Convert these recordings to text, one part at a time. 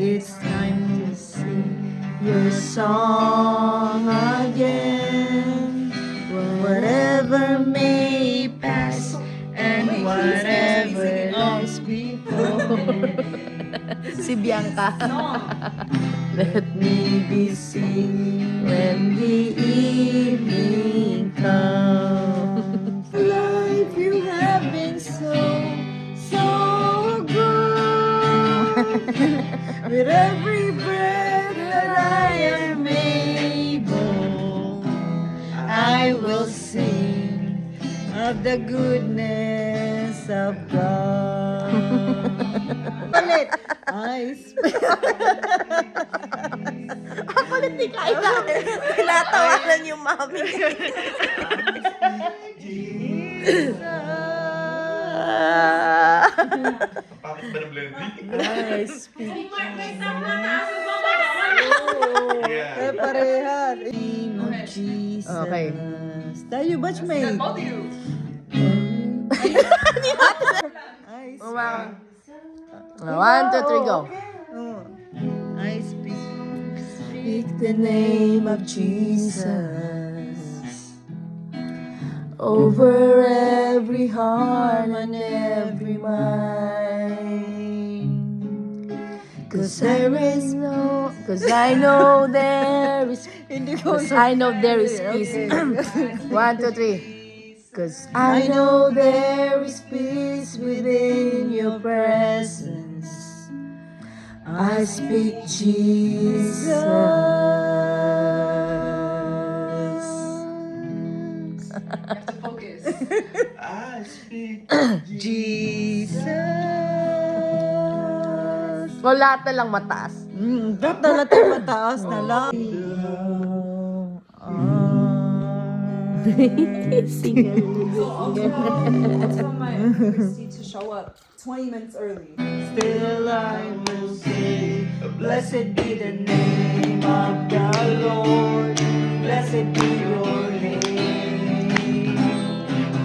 It's time to sing your song again. Whatever may pass and whatever lies before. Si Bianca. Let me be singing when the evening comes. Life you have been so good. With every breath that I am able, I will sing of the goodness of God. Ulit! I speak. Ang kulit ni Kayla. Tinatawanan yung mami. Bakit ba ng blending? I speak. Yeah. Parehan. Name of Jesus. Okay. Tayo, batchmate. Wow. One, two, three, go. I speak the name of Jesus over every heart and every mind. Cause I know there is peace. 1, 2, 3. Cause I know there is peace within your presence. I speak Jesus. I speak Jesus. O lahat na lang mataas. Talaga mataas na lang. To show up 20 minutes early. Still I will say, blessed be the name of the Lord. Blessed be your name.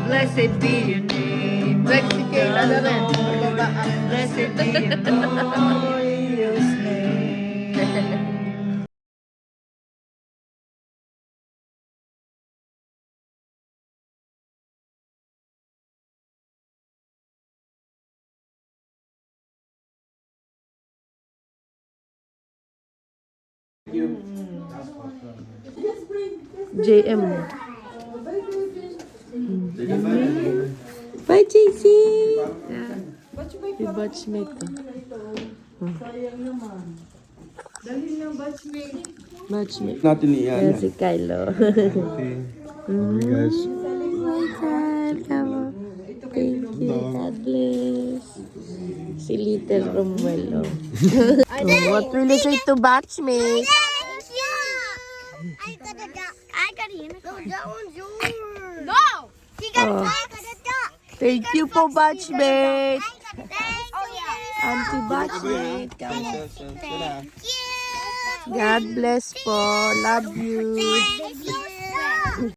Blessed be your name. Mexican, ano rin? Blessed be your glorious name. JM. Bye, JC! Yung batchmate ko. Sayang naman. Dali ng batchmate. Batchmate. natin iyan. Yan si Kylo. You guys. Come on. Thank you. God bless. Si Little Romuelo. What will you say to batchmate? I got it. No, that one's yours. No! He got Oh. it. I got it. Thank you po, batchmate. Thank you. Auntie batchmate. Come on. Thank you. God bless po. Love you. Thank you.